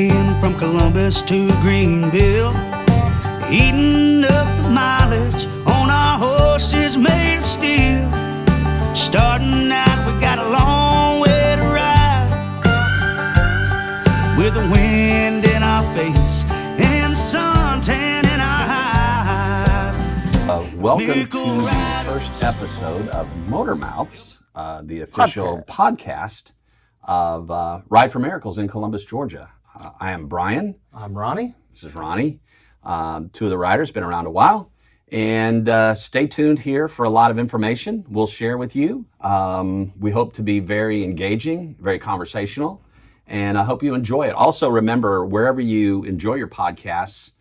trucking from Columbus to Greenville, eating up the mileage on our horses made of steel. Starting out, we got a long way to ride, with the wind in our face and the suntan in our hide. Welcome to the first episode of Motor Mouths, the official podcast of Ride for Miracles in Columbus, Georgia. I am Brian. I'm Ronnie. This is Ronnie. Two of the riders, been around a while. And stay tuned here for a lot of information we'll share with you. We hope to be very engaging, very conversational, and I hope you enjoy it. Also, remember, wherever you enjoy your podcasts,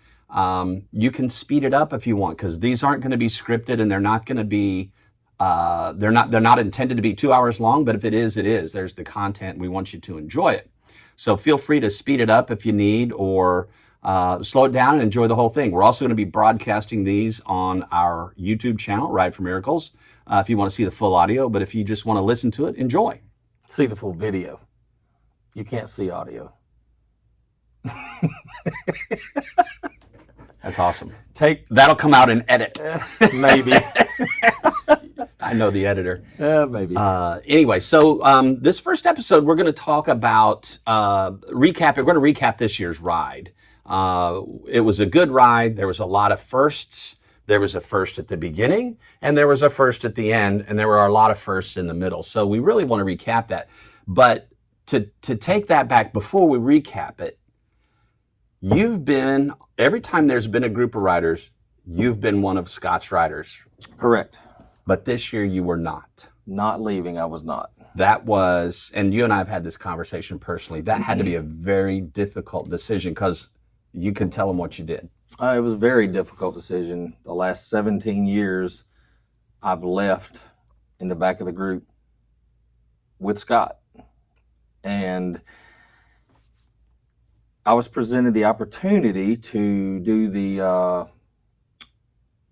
you can speed it up if you want, because these aren't going to be scripted, and they're not going to be they're not intended to be 2 hours long. But if it is, it is. There's the content. We want you to enjoy it. So feel free to speed it up if you need, or slow it down and enjoy the whole thing. We're also going to be broadcasting these on our YouTube channel, Ride for Miracles, if you want to see the full audio. But if you just want to listen to it, enjoy. See the full video. You can't see audio. That's awesome. That'll come out in edit. Maybe. I know the editor. Maybe. Anyway, so this first episode, we're going to talk about recap. We're going to recap this year's ride. It was a good ride. There was a lot of firsts. There was a first at the beginning, and there was a first at the end, and there were a lot of firsts in the middle. So we really want to recap that. But to take that back, before we recap it, you've been, every time there's been a group of riders, you've been one of Scott's riders. Correct. But this year you were not. Not leaving, I was not. That was, and you and I have had this conversation personally, that had to be a very difficult decision, because you can tell them what you did. It was a very difficult decision. The last 17 years, I've left in the back of the group with Scott. And I was presented the opportunity to do the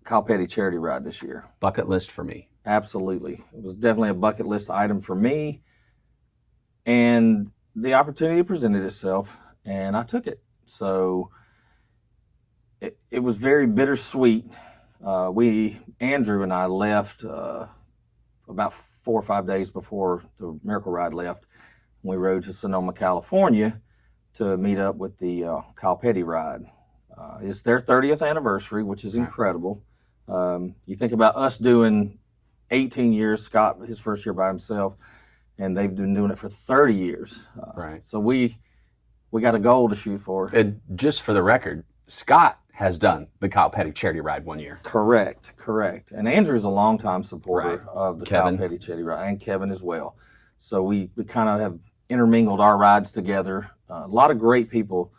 Kyle Petty charity ride this year. Bucket list for me. Absolutely. It was definitely a bucket list item for me. And the opportunity presented itself, and I took it. So it was very bittersweet. Andrew and I left about 4 or 5 days before the Miracle Ride left. We rode to Sonoma, California to meet up with the Kyle Petty ride. It's their 30th anniversary, which is incredible. You think about us doing 18 years, Scott, his first year by himself, and they've been doing it for 30 years. Right. So we got a goal to shoot for. And just for the record, Scott has done the Kyle Petty charity ride 1 year. Correct. And Andrew's a longtime supporter Right. of the Kevin. Kyle Petty charity ride, and Kevin as well. So we kind of have intermingled our rides together. A lot of great people.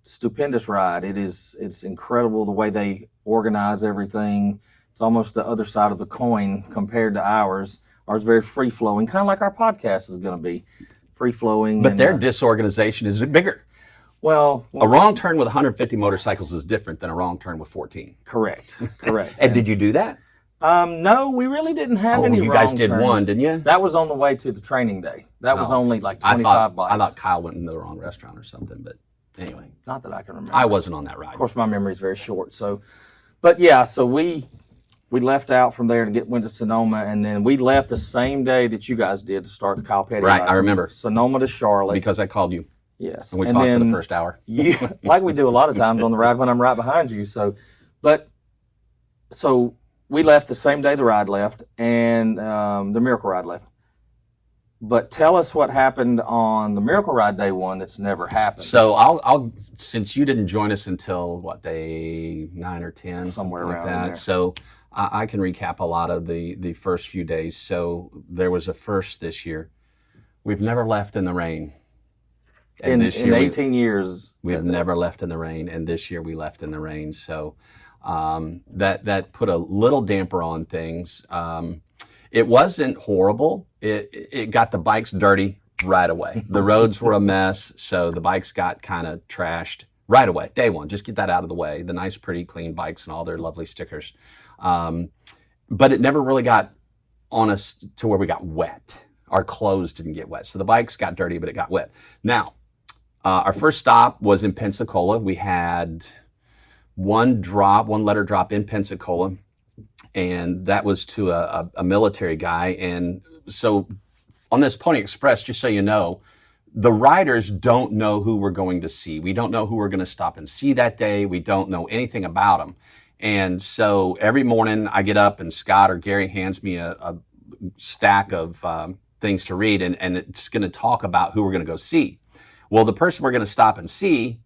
Stupendous ride. It's incredible the way they organize everything. It's almost the other side of the coin compared to ours. Ours is very free flowing, kind of like our podcast is going to be free flowing. But their disorganization is bigger. Well, A wrong turn with 150 motorcycles is different than a wrong turn with 14. correct. And did you do that? No, we really didn't have any. You guys wrong did turns. one, didn't you? That was on the way to the training day. That was only like 25 bikes. I thought Kyle went into the wrong restaurant or something, but anyway. Not that I can remember. I wasn't on that ride. Of course, my memory is very short. So, but yeah, so we left out from there to went to Sonoma, and then we left the same day that you guys did to start the Kyle Petty Right, ride I remember. Sonoma to Charlotte. Because I called you. Yes, And we talked for the first hour. You, like we do a lot of times on the ride when I'm right behind you. So we left the same day the ride left, and the Miracle Ride left. But tell us what happened on the Miracle Ride day one that's never happened. So I'll since you didn't join us until what, day 9 or 10, Somewhere something like around in that. there. So I can recap a lot of the first few days. So there was a first this year. We've never left in the rain. And in 18 years, we have never left in the rain, and this year we left in the rain. So that put a little damper on things. It wasn't horrible. It got the bikes dirty right away. The roads were a mess, so the bikes got kind of trashed right away. Day one, just get that out of the way. The nice, pretty, clean bikes and all their lovely stickers. But it never really got on us to where we got wet. Our clothes didn't get wet. So the bikes got dirty, but it got wet. Now, Our first stop was in Pensacola. We had one letter drop in Pensacola, and that was to a military guy. And so on this Pony Express, just so you know, the riders don't know who we're going to see. We don't know who we're going to stop and see that day. We don't know anything about them. And so every morning I get up and Scott or Gary hands me a stack of things to read, and it's going to talk about who we're going to go see. Well, the person we're going to stop and see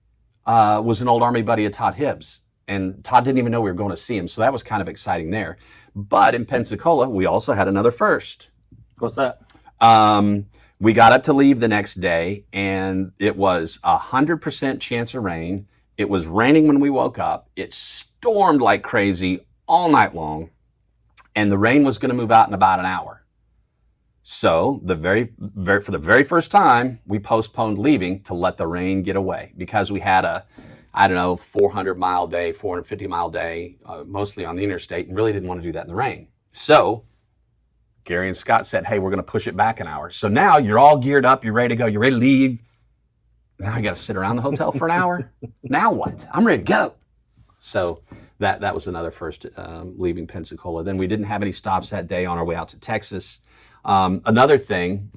was an old Army buddy of Todd Hibbs. And Todd didn't even know we were going to see him. So that was kind of exciting there. But in Pensacola, we also had another first. What's that? We got up to leave the next day, and it was 100% chance of rain. It was raining when we woke up. It stormed like crazy all night long, and the rain was going to move out in about an hour. So for the very first time, we postponed leaving to let the rain get away, because we had a 400-mile day, 450-mile day, mostly on the interstate, and really didn't want to do that in the rain. So Gary and Scott said, hey, we're going to push it back an hour. So now you're all geared up, you're ready to go, you're ready to leave. Now I got to sit around the hotel for an hour. Now what? I'm ready to go. So that was another first, leaving Pensacola. Then we didn't have any stops that day on our way out to Texas. Another thing,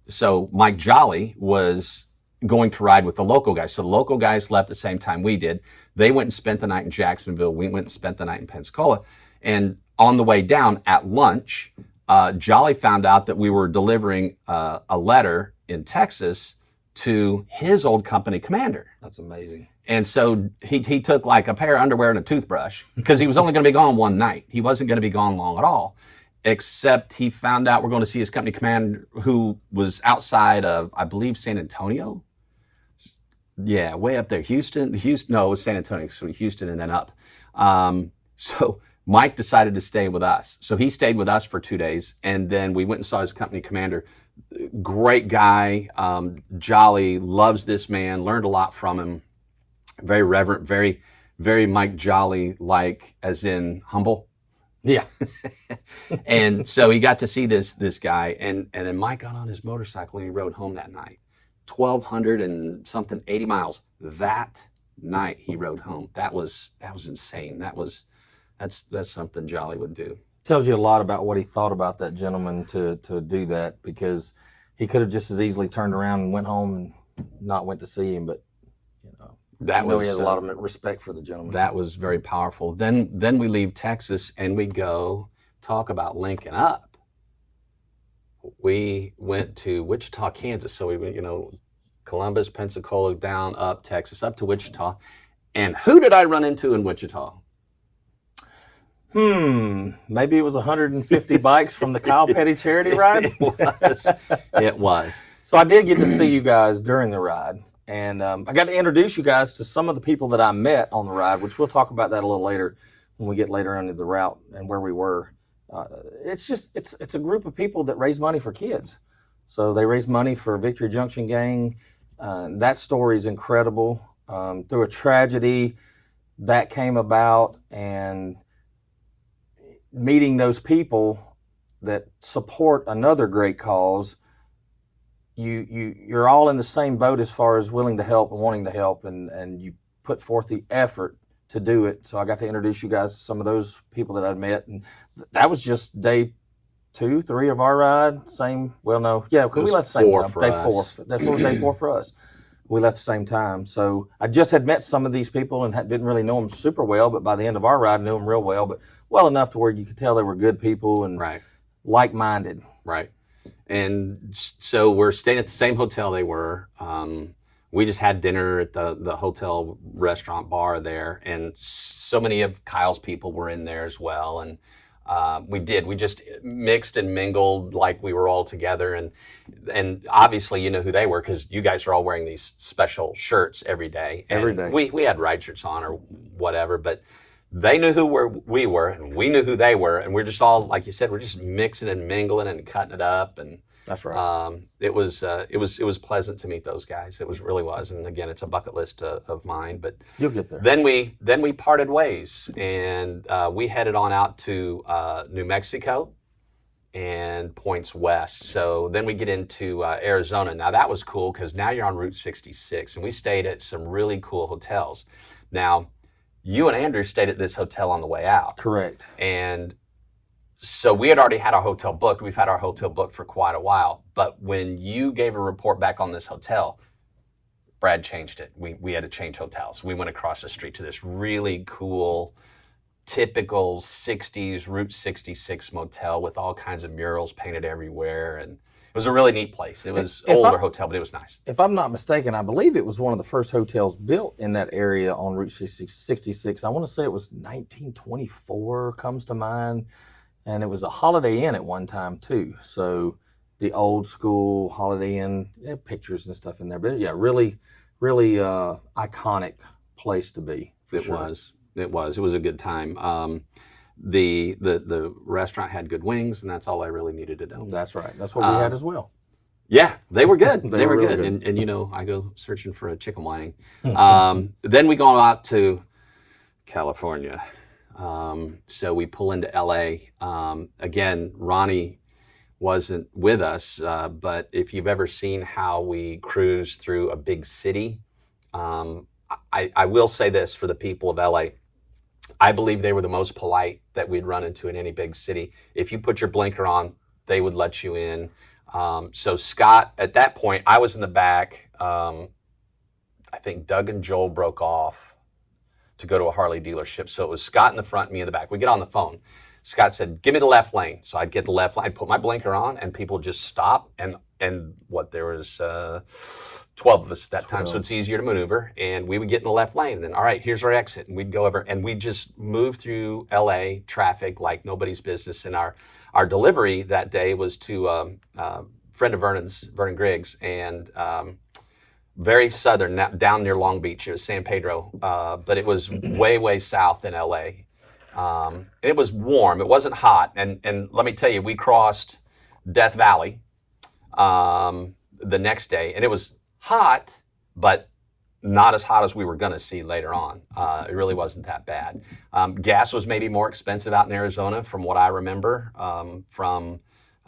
so Mike Jolly was going to ride with the local guys. So the local guys left the same time we did. They went and spent the night in Jacksonville. We went and spent the night in Pensacola. And on the way down at lunch, Jolly found out that we were delivering a letter in Texas to his old company commander. That's amazing. And so he took like a pair of underwear and a toothbrush, because he was only going to be gone one night. He wasn't going to be gone long at all, except he found out we're going to see his company commander, who was outside of, I believe, San Antonio. Yeah, way up there. Houston, no, it was San Antonio, so Houston and then up. So Mike decided to stay with us. So he stayed with us for 2 days, and then we went and saw his company commander. Great guy, Jolly, loves this man, learned a lot from him. Very reverent, very, very Mike Jolly, like as in humble. Yeah. And so he got to see this guy, and then Mike got on his motorcycle and he rode home that night. 1,200 and something, 80 miles. That night he rode home. That was insane. That's something Jolly would do. Tells you a lot about what he thought about that gentleman to do that, because he could have just as easily turned around and went home and not went to see him. But he has a lot of respect for the gentleman. That was very powerful. Then we leave Texas and we go talk about linking up. We went to Wichita, Kansas. So we went, Columbus, Pensacola, down, up, Texas, up to Wichita. And who did I run into in Wichita? Maybe it was 150 bikes from the Kyle Petty charity ride. It was. So I did get to see you guys during the ride. And I got to introduce you guys to some of the people that I met on the ride, which we'll talk about that a little later when we get later into the route and where we were. It's a group of people that raise money for kids. So they raise money for Victory Junction Gang. That story is incredible. Through a tragedy that came about, and meeting those people that support another great cause, you're all in the same boat as far as willing to help and wanting to help, and you put forth the effort to do it. So I got to introduce you guys to some of those people that I'd met, and that was just day 2, 3 of our ride. Because we left the same time. Day 4. That's what day 4 for us. We left the same time. So I just had met some of these people and didn't really know them super well, but by the end of our ride, I knew them real well, but well enough to where you could tell they were good people and like-minded. Right. And so we're staying at the same hotel they were. We just had dinner at the hotel restaurant bar there, and so many of Kyle's people were in there as well. And we just mixed and mingled like we were all together. And obviously you know who they were, because you guys are all wearing these special shirts every day. Every day. We had ride shirts on or whatever, but they knew who we were, and we knew who they were. And we're just all, like you said, we're just mixing and mingling and cutting it up. And that's right. It was pleasant to meet those guys. It really was. And again, it's a bucket list of mine. But you'll get there. Then we parted ways, and we headed on out to New Mexico. and points west. So then we get into Arizona. Now that was cool because now you're on Route 66, and we stayed at some really cool hotels. Now, you and Andrew stayed at this hotel on the way out. Correct. And so we had already had our hotel booked. We've had our hotel booked for quite a while. But when you gave a report back on this hotel, Brad changed it. We had to change hotels. We went across the street to this really cool, typical 60s Route 66 motel with all kinds of murals painted everywhere. And it was a really neat place. It was an older hotel, but it was nice. If I'm not mistaken, I believe it was one of the first hotels built in that area on Route 66. I want to say it was 1924 comes to mind. And it was a Holiday Inn at one time too. So the old school Holiday Inn, pictures and stuff in there. But yeah, really iconic place to be. It was. It was a good time. The restaurant had good wings, and that's all I really needed to know. That's right. That's what we had as well. Yeah, they were good. They were really good. And you know, I go searching for a chicken wing. Then we go out to California. So we pull into LA. Again, Ronnie wasn't with us, but if you've ever seen how we cruise through a big city, I will say this for the people of LA. I believe they were the most polite that we'd run into in any big city. If you put your blinker on, they would let you in. So Scott, at that point, I was in the back. I think Doug and Joel broke off to go to a Harley dealership. So it was Scott in the front, me in the back. We get on the phone. Scott said, give me the left lane. So I'd get the left lane, I'd put my blinker on, and people just stop. And what, there was 12 of us at that time, so it's easier to maneuver. And we would get in the left lane. And then, all right, here's our exit. And we'd go over, and we'd just move through LA traffic like nobody's business. And our delivery that day was to a friend of Vernon's, Vernon Griggs, and very southern, down near Long Beach. It was San Pedro, but it was way south in LA. It was warm. It wasn't hot. And let me tell you, we crossed Death Valley the next day, and it was hot, but not as hot as we were going to see later on. It really wasn't that bad. Gas was maybe more expensive out in Arizona from what I remember from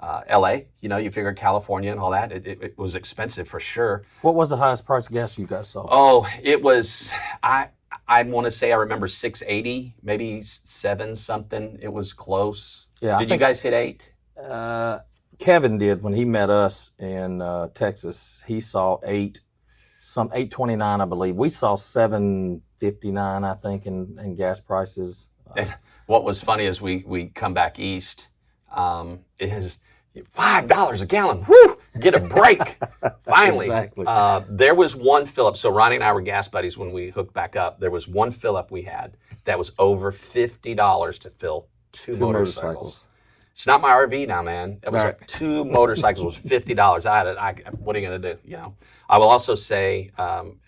LA. You know, you figure California and all that. It was expensive for sure. What was the highest price of gas you guys saw? Oh, it was, I want to say I remember 680, maybe 7 something. It was close. Yeah. Did you guys hit 8? Kevin did when he met us in Texas. He saw 829, I believe. We saw 759, I think, in gas prices. And what was funny is we come back east. Is $5 a gallon. Woo! Get a break. Finally. Exactly. There was one fill up. So Ronnie and I were gas buddies when we hooked back up. There was one fill up we had that was over $50 to fill two motorcycles. It's not my RV now, man. It was like 2 motorcycles was $50. What are you going to do? You know. I will also say,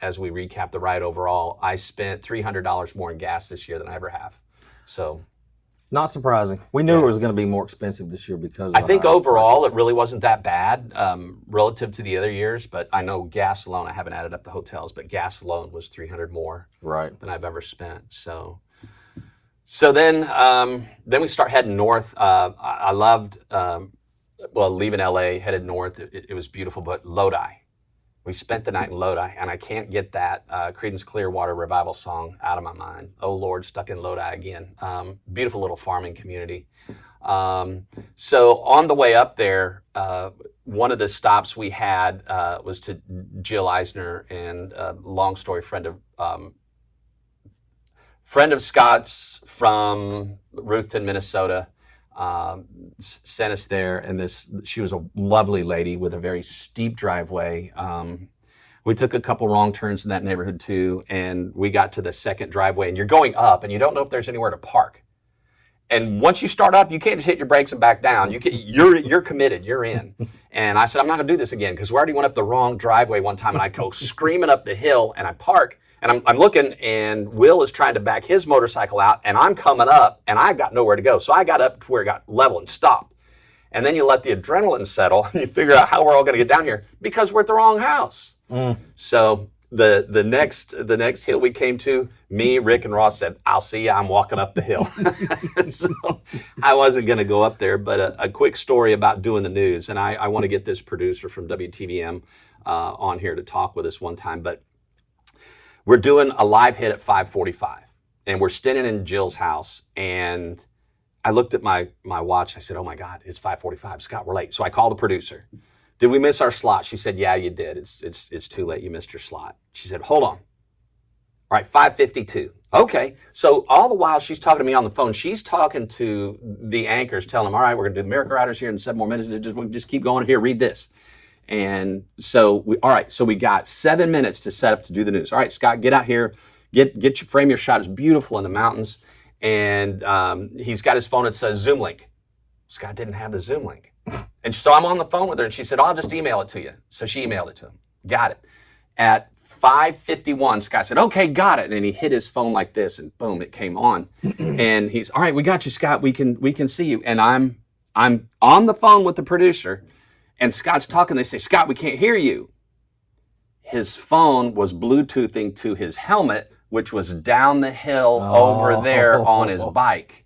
as we recap the ride overall, I spent $300 more in gas this year than I ever have. So. Not surprising. We knew it was going to be more expensive this year because I think overall it really wasn't that bad relative to the other years, but I know gas alone, I haven't added up the hotels, but gas alone was $300 more than I've ever spent. So then we start heading north. I loved, leaving LA, headed north. It was beautiful, but Lodi. We spent the night in Lodi, and I can't get that Creedence Clearwater Revival song out of my mind. Oh, Lord, stuck in Lodi again. Beautiful little farming community. So on the way up there, one of the stops we had was to Jill Eisner, and long story, friend of Scott's from Ruthven, Minnesota. Sent us there, and she was a lovely lady with a very steep driveway. We took a couple wrong turns in that neighborhood too, and we got to the second driveway, and you're going up, and you don't know if there's anywhere to park. And once you start up, you can't just hit your brakes and back down. You're committed. You're in. And I said, I'm not going to do this again, because we already went up the wrong driveway one time, and I go screaming up the hill, and I park. And I'm looking, and Will is trying to back his motorcycle out, and I'm coming up, and I've got nowhere to go. So I got up to where it got level and stopped. And then you let the adrenaline settle, and you figure out how we're all going to get down here, because we're at the wrong house. So the next hill we came to, me, Rick, and Ross said, "I'll see you. I'm walking up the hill." So I wasn't going to go up there. But a quick story about doing the news, and I want to get this producer from WTVM on here to talk with us one time. But we're doing a live hit at 5:45, and we're standing in Jill's house, and I looked at my watch. I said, "Oh my God, it's 5:45. Scott, we're late." So I called the producer. "Did we miss our slot?" She said, "Yeah, you did. It's too late. You missed your slot." She said, "Hold on. All right, 5:52. Okay." So all the while she's talking to me on the phone, she's talking to the anchors, telling them, "All right, we're going to do the Miracle Riders here in 7 more minutes. Just keep going here. Read this." And so we got 7 minutes to set up to do the news. "All right, Scott, get out here. Frame your shot. It's beautiful in the mountains." And he's got his phone. It says Zoom link. Scott didn't have the Zoom link. And so I'm on the phone with her, and she said, "I'll just email it to you." So she emailed it to him. Got it. At 5:51, Scott said, "Okay, got it." And he hit his phone like this, and boom, it came on. And he's, "All right, we got you, Scott. We can see you." And I'm on the phone with the producer, and Scott's talking. They say, "Scott, we can't hear you." His phone was Bluetoothing to his helmet, which was down the hill over there on his bike.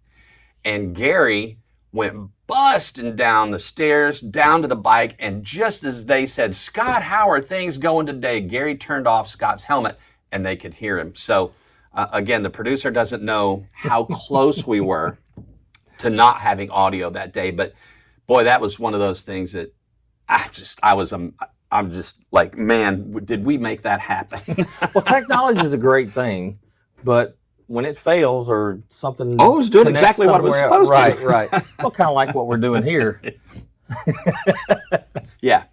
And Gary went busting down the stairs, down to the bike, and just as they said, "Scott, how are things going today?" Gary turned off Scott's helmet, and they could hear him. So, again, the producer doesn't know how close we were to not having audio that day. But, boy, that was one of those things that I'm just like, man, did we make that happen? Well, technology is a great thing, but when it fails or something, it was doing exactly what it was supposed to. Right. Well, kind of like what we're doing here. Yeah.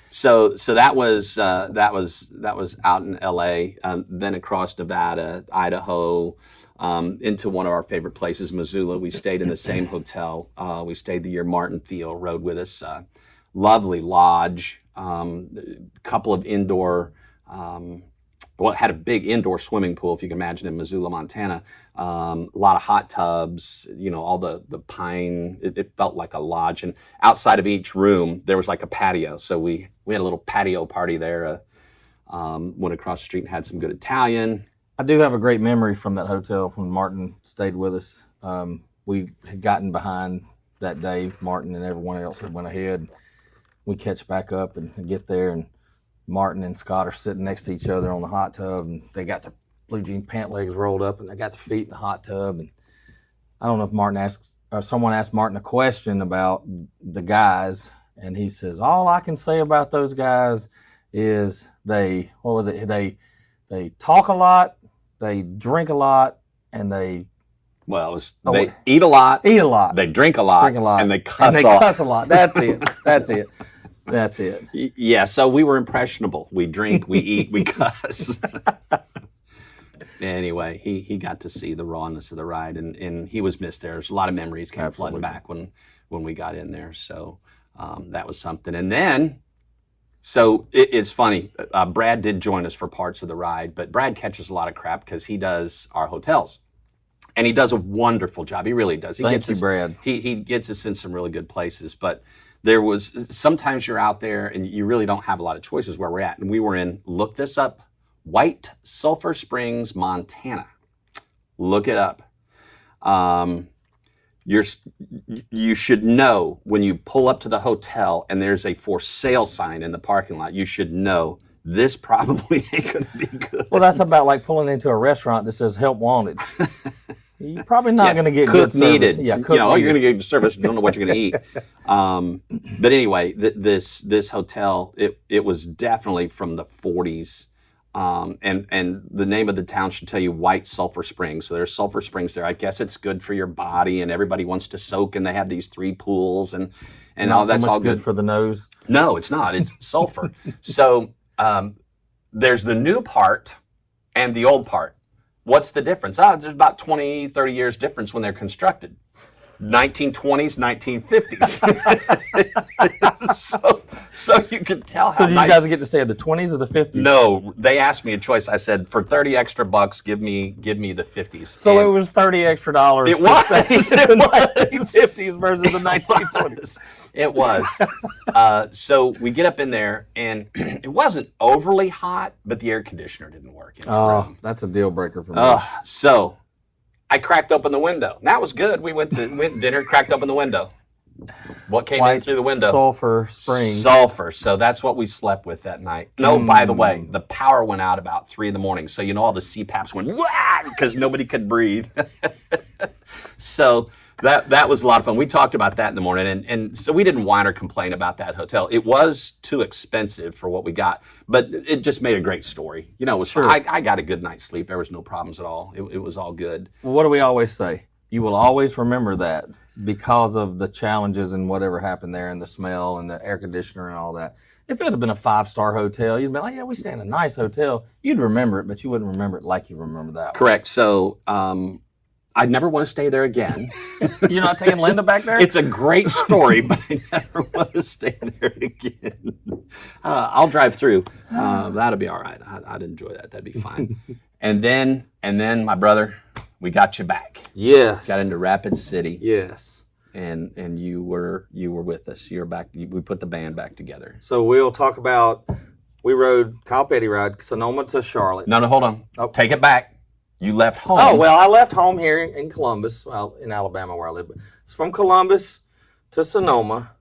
So that was out in L.A. Then across Nevada, Idaho, into one of our favorite places, Missoula. We stayed in the same hotel. We stayed the year Martin Thiel rode with us. Lovely lodge. Couple of indoor. It had a big indoor swimming pool, if you can imagine, in Missoula, Montana. A lot of hot tubs, all the pine. It felt like a lodge. And outside of each room, there was like a patio. So we had a little patio party there. Went across the street and had some good Italian. I do have a great memory from that hotel when Martin stayed with us. We had gotten behind that day. Martin and everyone else had went ahead. We catch back up and get there, and Martin and Scott are sitting next to each other on the hot tub, and they got their blue jean pant legs rolled up, and they got their feet in the hot tub. And I don't know if someone asked Martin a question about the guys, and he says, "All I can say about those guys is they talk a lot, they drink a lot, and they eat a lot, they drink a lot, and they cuss a lot. That's it. That's it. Yeah, so we were impressionable. We drink, we eat, we cuss. Anyway, he got to see the rawness of the ride, and he was missed there. There's a lot of memories came flooding back when we got in there. So that was something. And then, so it's funny. Brad did join us for parts of the ride, but Brad catches a lot of crap because he does our hotels. And he does a wonderful job. He really does. Thank you, Brad. He gets us in some really good places, but sometimes you're out there and you really don't have a lot of choices where we're at. And we were in, look this up, White Sulphur Springs, Montana. Look it up. You should know when you pull up to the hotel and there's a for sale sign in the parking lot, you should know this probably ain't going to be good. Well, that's about like pulling into a restaurant that says help wanted. You're probably not going to get cook good service. Needed. Yeah, you're going to get service. You don't know what you're going to eat. But anyway, this hotel, it was definitely from the 40s. And the name of the town should tell you White Sulphur Springs. So there's sulfur springs there. I guess it's good for your body, and everybody wants to soak, and they have these 3 pools, and all that's all good for the nose. No, it's not. It's sulfur. So there's the new part and the old part. What's the difference? There's about 20, 30 years difference when they're constructed. 1920s, 1950s. so you could tell how So did you guys get to stay at the 20s or the 50s? No, they asked me a choice. I said, for 30 extra bucks, give me the 50s. So And it was $30 extra. It was. In the 1950s versus the 1920s. It was. So we get up in there, and it wasn't overly hot, but the air conditioner didn't work in the room. That's a deal breaker for me. So I cracked open the window. That was good. We went to dinner, cracked open the window. What came in through the window? Sulfur spring. Sulfur. So that's what we slept with that night. No, by the way, the power went out about 3 a.m. So, all the CPAPs went, wah, because nobody could breathe. So that was a lot of fun. We talked about that in the morning. And so we didn't whine or complain about that hotel. It was too expensive for what we got, but it just made a great story. It was Sure. I got a good night's sleep. There was no problems at all. It was all good. Well, what do we always say? You will always remember that because of the challenges and whatever happened there and the smell and the air conditioner and all that. If it had been a 5-star hotel, you'd be like, yeah, we stay in a nice hotel. You'd remember it, but you wouldn't remember it like you remember that one. Correct. So I'd never want to stay there again. You're not taking Linda back there? It's a great story, but I never want to stay there again. I'll drive through. That'll be all right. I'd enjoy that. That'd be fine. And then my brother, we got you back. Yes. Got into Rapid City. Yes. And you were with us. You're back. We put the band back together. So we'll talk about, we rode, Kyle Petty ride, Sonoma to Charlotte. No, hold on. Oh. Take it back. You left home. Oh, well, I left home here in Columbus, well, in Alabama where I live. But it's from Columbus to Sonoma,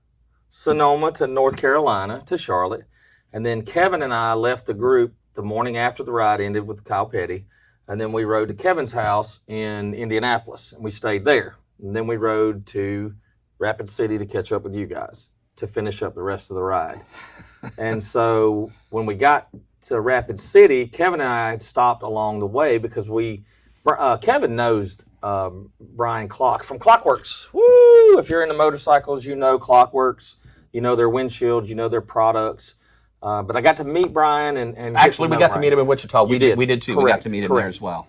Sonoma to North Carolina to Charlotte. And then Kevin and I left the group the morning after the ride ended with Kyle Petty. And then we rode to Kevin's house in Indianapolis, and we stayed there. And then we rode to Rapid City to catch up with you guys to finish up the rest of the ride. And so when we got to Rapid City, Kevin and I had stopped along the way because Kevin knows Brian Clock from Clockworks. Woo! If you're into motorcycles, you know Clockworks, you know their windshields, you know their products. But I got to meet Brian and actually we got to meet him in Wichita. We did too. Correct. We got to meet him there as well.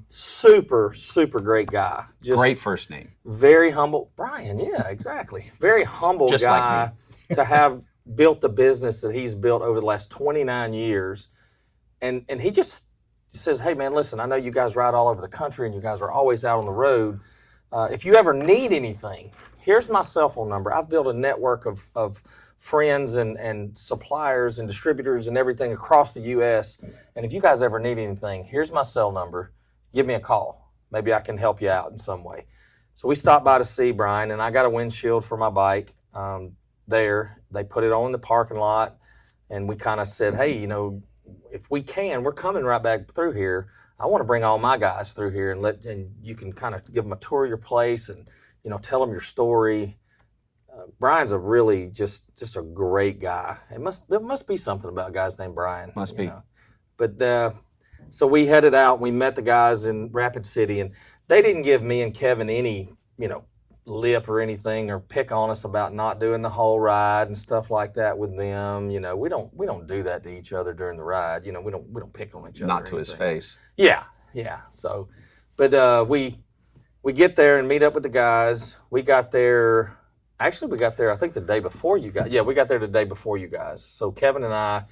Super great guy. Just great first name. Very humble. Brian, yeah, exactly. Very humble Just guy like to have built the business that he's built over the last 29 years. And he just says, hey, man, listen, I know you guys ride all over the country and you guys are always out on the road. If you ever need anything, here's my cell phone number. I've built a network of friends and suppliers and distributors and everything across the U.S. And if you guys ever need anything, here's my cell number. Give me a call. Maybe I can help you out in some way. So we stopped by to see Brian, and I got a windshield for my bike there. They put it on in the parking lot, and we kind of said, hey, if we can, we're coming right back through here. I want to bring all my guys through here and you can kind of give them a tour of your place and, tell them your story. Brian's a really just a great guy. There must be something about guys named Brian. Must be. But so we headed out. We met the guys in Rapid City, and they didn't give me and Kevin any, lip or anything or pick on us about not doing the whole ride and stuff like that with them. We don't do that to each other during the ride. We don't pick on each other. Not to his face. Yeah. So, but we get there and meet up with the guys. We got there. Actually, we got there, I think, the day before you guys. Yeah, we got there the day before you guys. So Kevin and I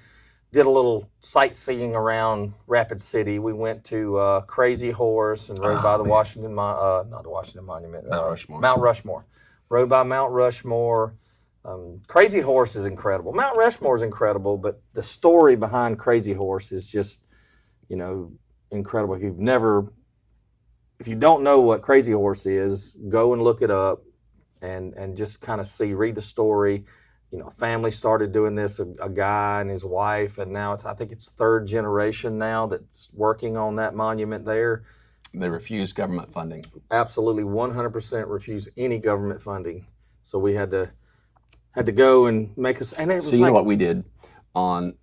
did a little sightseeing around Rapid City. We went to Crazy Horse and rode by the Washington, not the Washington Monument. Mount Rushmore. Rode by Mount Rushmore. Crazy Horse is incredible. Mount Rushmore is incredible, but the story behind Crazy Horse is just, incredible. If you don't know what Crazy Horse is, go and look it up. And just kind of read the story. Family started doing this, a guy and his wife, and now I think it's third generation now that's working on that monument there. They refuse government funding. Absolutely, 100% refuse any government funding. So we had to go and make us. And it was so you know what we did on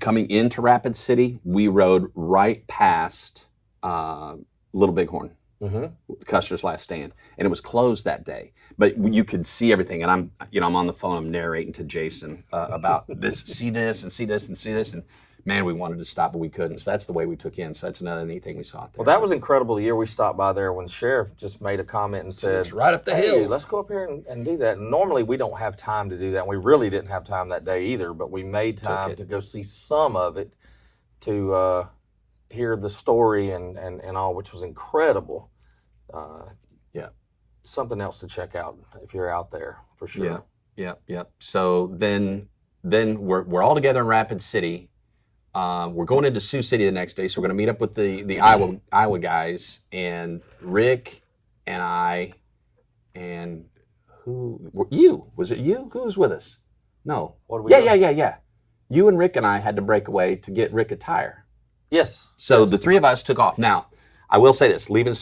coming into Rapid City? We rode right past Little Bighorn. Mm-hmm. Custer's Last Stand, and it was closed that day. But you could see everything, and I'm on the phone. I'm narrating to Jason about this, see this, and see this, and see this, and man, we wanted to stop, but we couldn't. So that's the way we took in. So that's another neat thing we saw out there. Well, that was incredible the year we stopped by there when the sheriff just made a comment and said, it's right up the hey, hill. let's go up here and do that. And normally we don't have time to do that. And we really didn't have time that day either, but we made time to go see some of it to hear the story and all, which was incredible. Yeah. Something else to check out if you're out there, for sure. Yeah. So then we're all together in Rapid City. We're going into Sioux City the next day, so we're going to meet up with the Iowa guys, and Rick and I, and was it you? Who was with us? No. What did we do? Yeah. You and Rick and I had to break away to get Rick a tire. Yes. So the three of us took off. Now, I will say this, leaving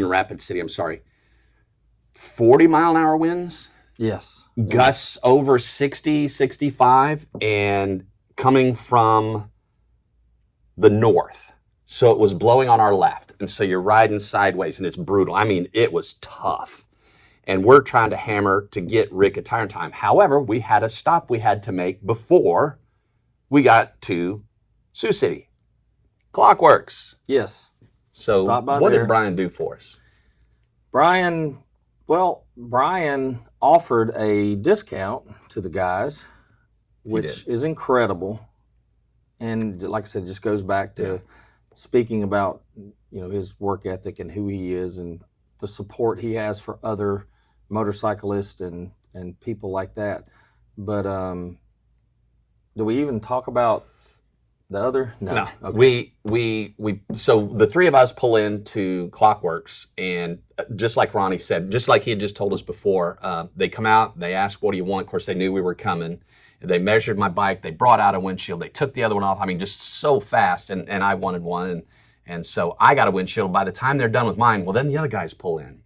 Rapid City, I'm sorry, 40-mile-an-hour winds. Yes. Gusts over 60, 65, and coming from the north. So it was blowing on our left. And so you're riding sideways, and it's brutal. I mean, it was tough. And we're trying to hammer to get Rick a tire time. However, we had a stop we had to make before we got to Sioux City. Clockworks. Yes. So what did Brian do for us? Brian offered a discount to the guys, which is incredible. And like I said, it just goes back to speaking about, his work ethic and who he is and the support he has for other motorcyclists and people like that. But do we even talk about the other? No. Okay. So the three of us pull into Clockworks, and just like Ronnie said, just like he had just told us before, they come out, they ask, what do you want? Of course, they knew we were coming. They measured my bike. They brought out a windshield. They took the other one off. I mean, just so fast, and I wanted one. And so I got a windshield. By the time they're done with mine, well, then the other guys pull in.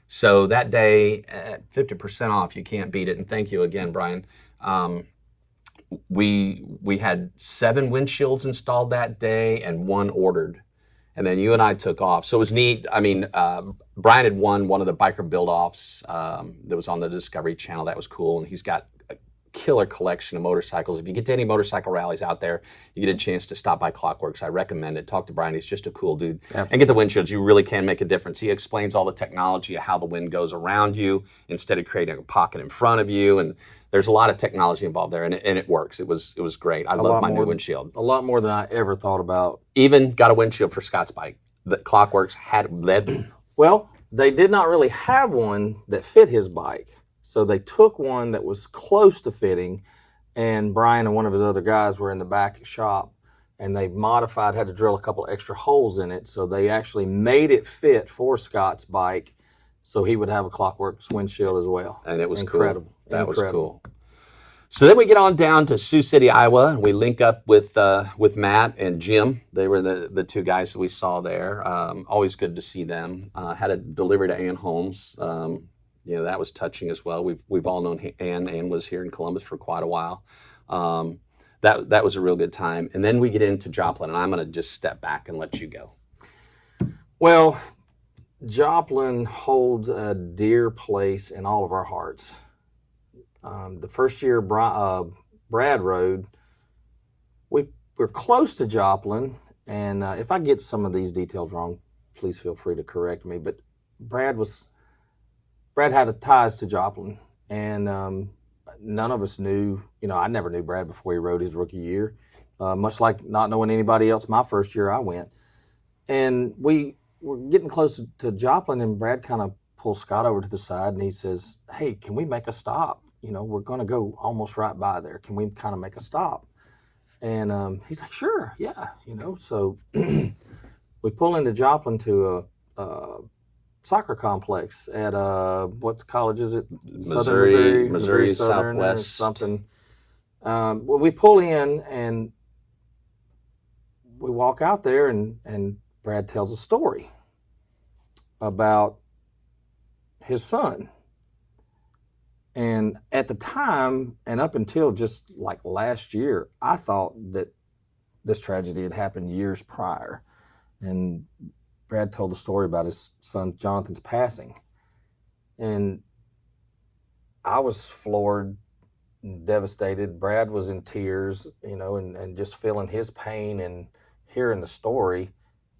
So that day, 50% off, you can't beat it. And thank you again, Brian. We had 7 windshields installed that day and 1 ordered. And then you and I took off. So it was neat. I mean, Brian had won one of the biker build-offs that was on the Discovery Channel. That was cool. And he's got a killer collection of motorcycles. If you get to any motorcycle rallies out there, you get a chance to stop by Clockworks. I recommend it. Talk to Brian. He's just a cool dude. Absolutely. And get the windshields. You really can make a difference. He explains all the technology of how the wind goes around you instead of creating a pocket in front of you. And there's a lot of technology involved there, and it works. It was great. I love my new windshield. A lot more than I ever thought about. Even got a windshield for Scott's bike. The Clockworks had led. Well, they did not really have one that fit his bike. So they took one that was close to fitting, and Brian and one of his other guys were in the back shop, and they modified, had to drill a couple extra holes in it. So they actually made it fit for Scott's bike so he would have a Clockworks windshield as well. And it was incredible. Cool. That was cool. So then we get on down to Sioux City, Iowa, and we link up with Matt and Jim. They were the 2 guys that we saw there. Always good to see them. Had a delivery to Ann Holmes. That was touching as well. We've all known Ann. Ann was here in Columbus for quite a while. That was a real good time. And then we get into Joplin, and I'm going to just step back and let you go. Well, Joplin holds a dear place in all of our hearts. The first year Brad rode, we're close to Joplin, and if I get some of these details wrong, please feel free to correct me. But Brad had ties to Joplin, and none of us knew. I never knew Brad before he rode his rookie year, much like not knowing anybody else. My first year I went, and we were getting close to Joplin, and Brad kind of pulls Scott over to the side, and he says, "Hey, can we make a stop? We're going to go almost right by there. Can we kind of make a stop?" And he's like, "Sure, yeah." So we pull into Joplin to a soccer complex at what college is it? Missouri Southern Southwest or something. Well, we pull in and we walk out there, and Brad tells a story about his son. And at the time, and up until just like last year, I thought that this tragedy had happened years prior. And Brad told the story about his son Jonathan's passing. And I was floored devastated. Brad was in tears, and just feeling his pain and hearing the story.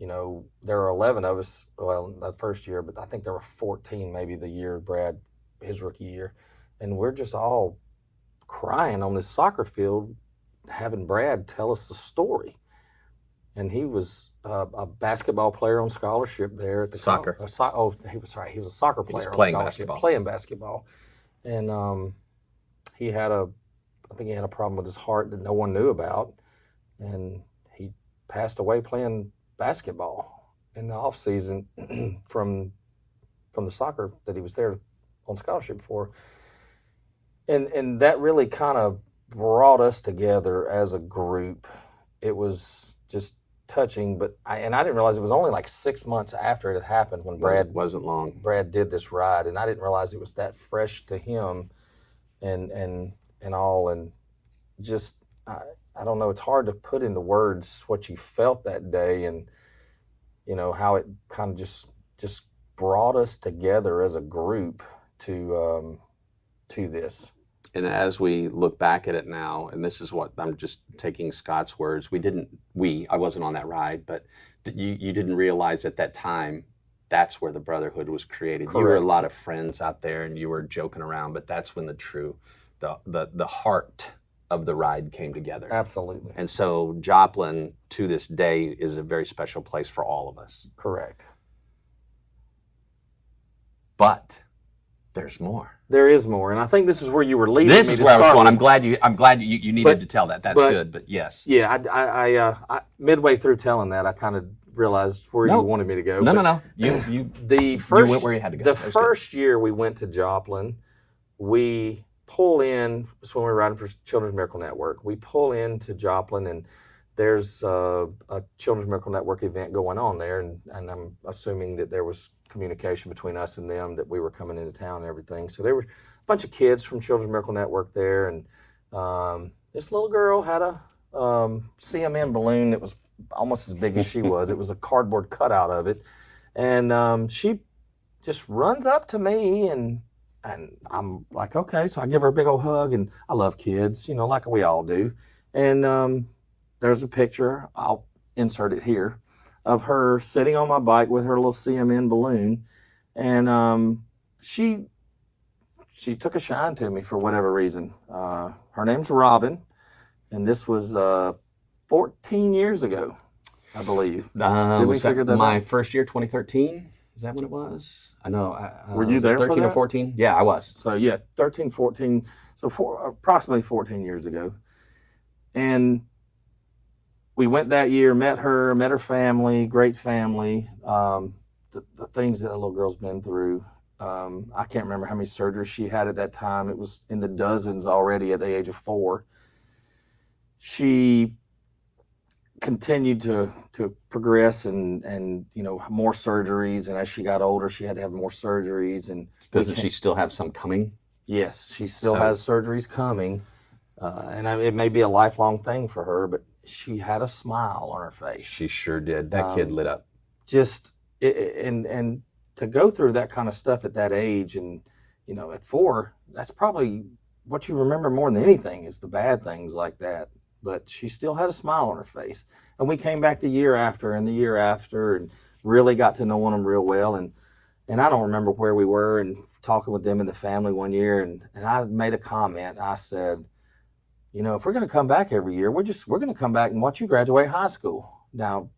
There were 11 of us, well, that first year, but I think there were 14 maybe the year Brad, his rookie year. And we're just all crying on this soccer field, having Brad tell us the story. And he was a basketball player on scholarship there at the Soccer. He was right. He was a soccer player playing on scholarship, basketball. playing basketball. And I think he had a problem with his heart that no one knew about. And he passed away playing basketball in the off season from the soccer that he was there on scholarship for. And that really kind of brought us together as a group. It was just touching, but I didn't realize it was only like 6 months after it had happened when wasn't long. Brad did this ride, and I didn't realize it was that fresh to him, and all, and just I don't know. It's hard to put into words what you felt that day, and how it kind of just brought us together as a group to this. And as we look back at it now, and this is what I'm just taking Scott's words, I wasn't on that ride, but you didn't realize at that time that's where the brotherhood was created. Correct. You were a lot of friends out there and you were joking around, but that's when the heart of the ride came together. Absolutely. And so Joplin to this day is a very special place for all of us. Correct. But there's more. There is more, and I think this is where you were leading. This me is to where I was start going. with. I'm glad you needed to tell that. That's good. But yes. Yeah, I midway through telling that, I kind of realized where you wanted me to go. No. You went where you had to go. The first year we went to Joplin, we pull in. It's when we were riding for Children's Miracle Network. We pull into Joplin, and there's a Children's Miracle Network event going on there, and I'm assuming that there was communication between us and them that we were coming into town and everything. So there were a bunch of kids from Children's Miracle Network there, and this little girl had a CMN balloon that was almost as big as she was. It was a cardboard cutout of it, and she just runs up to me, and I'm like, okay. So I give her a big old hug, and I love kids, like we all do. And there's a picture, I'll insert it here, of her sitting on my bike with her little CMN balloon, and she took a shine to me for whatever reason. Her name's Robyn, and this was 14 years ago, I believe. Did we figure that my out? first year, 2013? Is that when it was? I know. Were you there 13 for that? or 14? Yeah, I was. So yeah, 13, 14, so approximately 14 years ago. And we went that year, met her family, great family. The things that a little girl's been through. I can't remember how many surgeries she had at that time. It was in the dozens already at the age of 4. She continued to progress and more surgeries. And as she got older, she had to have more surgeries. And Doesn't she still have some coming? Yes, she still has surgeries coming. And it may be a lifelong thing for her, but she had a smile on her face. She sure did. That kid lit up. And to go through that kind of stuff at that age, and at 4, that's probably what you remember more than anything is the bad things like that. But she still had a smile on her face. And we came back the year after and really got to know them real well. And I don't remember where we were and talking with them and the family one year, and I made a comment. I said, if we're going to come back every year, we're going to come back and watch you graduate high school. Now,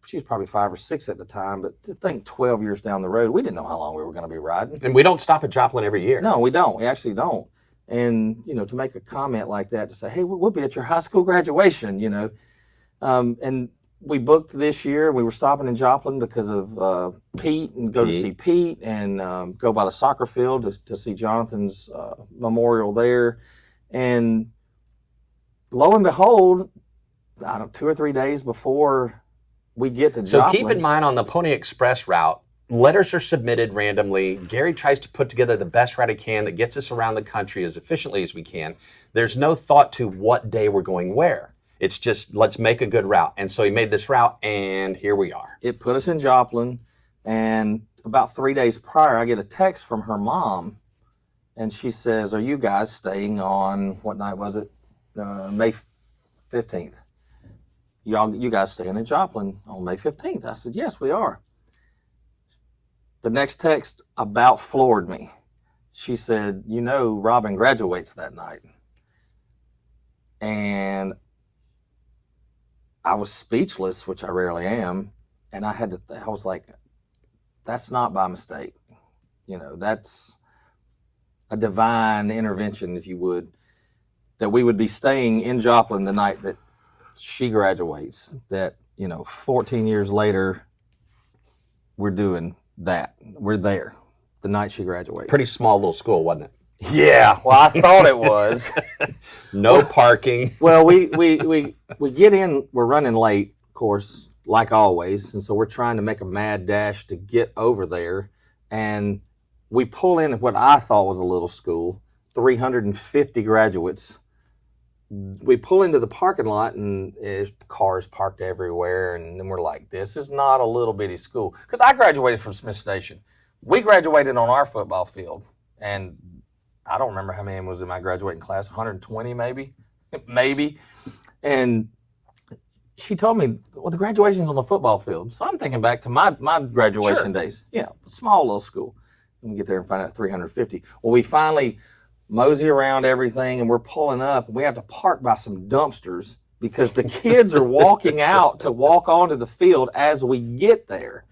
she was probably 5 or 6 at the time, but to think 12 years down the road, we didn't know how long we were going to be riding. And we don't stop at Joplin every year. No, we don't. We actually don't. And, to make a comment like that, to say, hey, we'll be at your high school graduation, and we booked this year. We were stopping in Joplin because of Pete, and go to see Pete, and go by the soccer field to see Jonathan's memorial there. And lo and behold, 2 or 3 days before we get to Joplin. So keep in mind, on the Pony Express route, letters are submitted randomly. Gary tries to put together the best route he can that gets us around the country as efficiently as we can. There's no thought to what day we're going where. It's just, let's make a good route. And so he made this route, and here we are. It put us in Joplin, and about 3 days prior, I get a text from her mom, And she says, "Are you guys staying on, what night was it? May 15th. You guys staying in Joplin on May 15th?" I said, "Yes, we are." The next text about floored me. She said, Robyn graduates that night. And I was speechless, which I rarely am. And I was like, that's not by mistake. That's a divine intervention, if you would, that we would be staying in Joplin the night that she graduates, that, 14 years later, we're doing that. We're there the night she graduates. Pretty small little school, wasn't it? Yeah, well, I thought it was. No parking. Well, we get in, we're running late, of course, like always, and so we're trying to make a mad dash to get over there, and we pull in what I thought was a little school, 350 graduates. We pull into the parking lot, and there's cars parked everywhere, and then we're like, this is not a little bitty school. Because I graduated from Smith Station. We graduated on our football field, and I don't remember how many was in my graduating class, 120 maybe. And she told me, well, the graduation's on the football field. So I'm thinking back to my graduation days. Yeah, small little school. And we get there and find out 350. Well, we finally mosey around everything, and we're pulling up. And we have to park by some dumpsters because the kids are walking out to walk onto the field as we get there.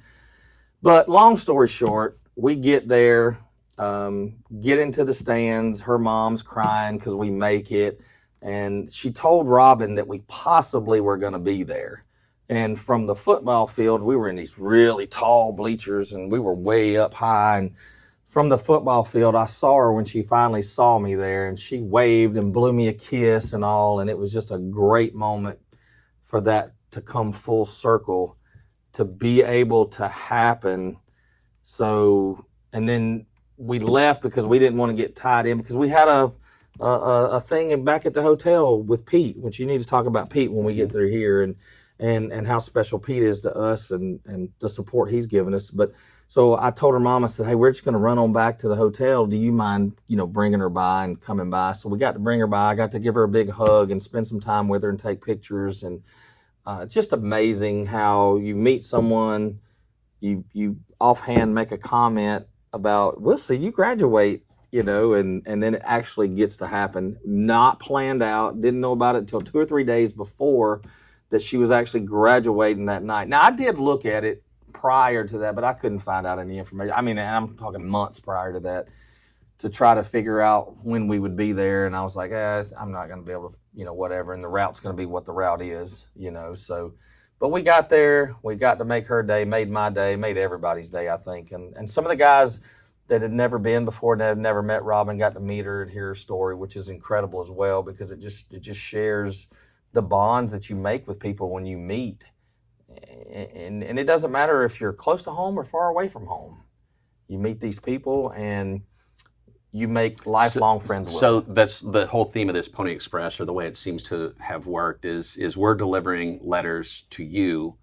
But long story short, we get there, get into the stands. Her mom's crying because we make it. And she told Robyn that we possibly were going to be there. And from the football field, we were in these really tall bleachers, and we were way up high. And from the football field, I saw her when she finally saw me there, and she waved and blew me a kiss and all. And it was just a great moment for that to come full circle, to be able to happen. So, and then we left because we didn't want to get tied in, because we had a thing back at the hotel with Pete, which you need to talk about Pete when we get through here, and how special Pete is to us, and the support he's given us. But so I told her mom, I said, hey, we're just going to run on back to the hotel. Do you mind, bringing her by and coming by? So we got to bring her by. I got to give her a big hug and spend some time with her and take pictures. And it's just amazing how you meet someone, you offhand make a comment about, we'll see you graduate, and then it actually gets to happen. Not planned out, didn't know about it until 2 or 3 days before that she was actually graduating that night. Now, I did look at it prior to that, but I couldn't find out any information. I mean, I'm talking months prior to that, to try to figure out when we would be there. And I was like, I'm not going to be able to, whatever. And the route's going to be what the route is, so. But we got there. We got to make her day, made my day, made everybody's day, I think. And some of the guys that had never been before, that had never met Robyn, got to meet her and hear her story, which is incredible as well, because it just shares the bonds that you make with people when you meet. And it doesn't matter if you're close to home or far away from home. You meet these people and you make lifelong friends with them. So that's the whole theme of this Pony Express, or the way it seems to have worked, is we're delivering letters to you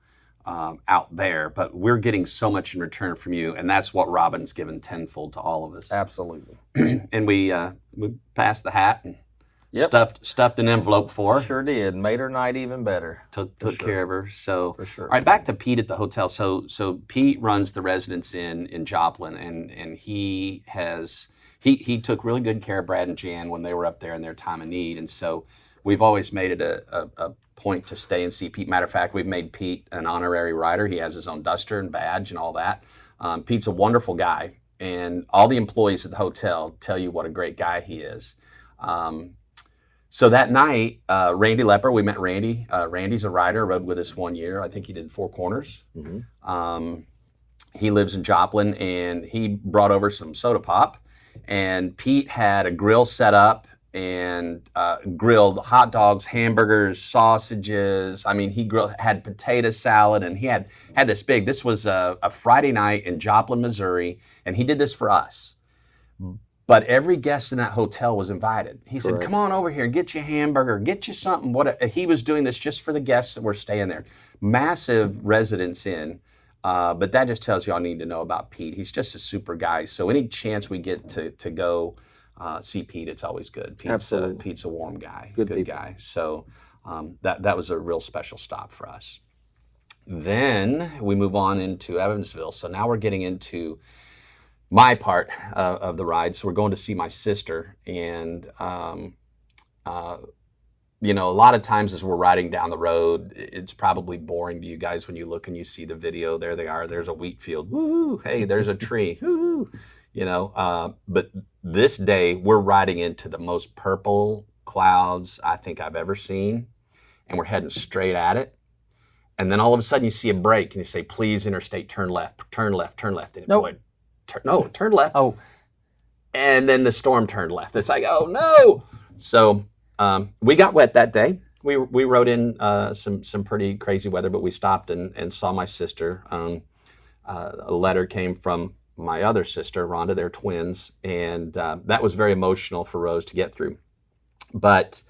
out there, but we're getting so much in return from you, and that's what Robyn's given tenfold to all of us. Absolutely. And we passed the hat and Yep. stuffed an envelope for her. Sure did. Made her night even better. Took care of her. So, for sure. All right, back to Pete at the hotel. So Pete runs the Residence Inn in Joplin, and he took really good care of Brad and Jan when they were up there in their time of need. And so we've always made it a point to stay and see Pete. Matter of fact, we've made Pete an honorary rider. He has his own duster and badge and all that. Pete's a wonderful guy, and all the employees at the hotel tell you what a great guy he is. So that night, Randy Lepper, we met Randy. Randy's a rider, rode with us 1 year. I think he did 4 Corners. Mm-hmm. He lives in Joplin, and he brought over some soda pop. And Pete had a grill set up and grilled hot dogs, hamburgers, sausages. I mean, he had potato salad, and he had this big. This was a Friday night in Joplin, Missouri, and he did this for us. But every guest in that hotel was invited. He said, come on over here and get you a hamburger, get you something. He was doing this just for the guests that were staying there. Massive Residence Inn. But that just tells you all you need to know about Pete. He's just a super guy. So any chance we get to go see Pete, it's always good. Absolutely. Pete's a warm guy, Good good guy. So that was a real special stop for us. Then we move on into Evansville. So now we're getting into my part of the ride. So we're going to see my sister, and you know, a lot of times as we're riding down the road, it's probably boring to you guys when you look and you see the video. There they are. There's a wheat field. Woo! Hey, there's a tree. Woo! You know, but this day we're riding into the most purple clouds I think I've ever seen, and we're heading straight at it. And then all of a sudden you see a break and you say, please, interstate, turn left, turn left, turn left. And Nope. turn left. Oh. And then the storm turned left. It's like, oh no. So we got wet that day. We rode in some pretty crazy weather, but we stopped and saw my sister. A letter came from my other sister, Rhonda. They're twins, and that was very emotional for Rose to get through. But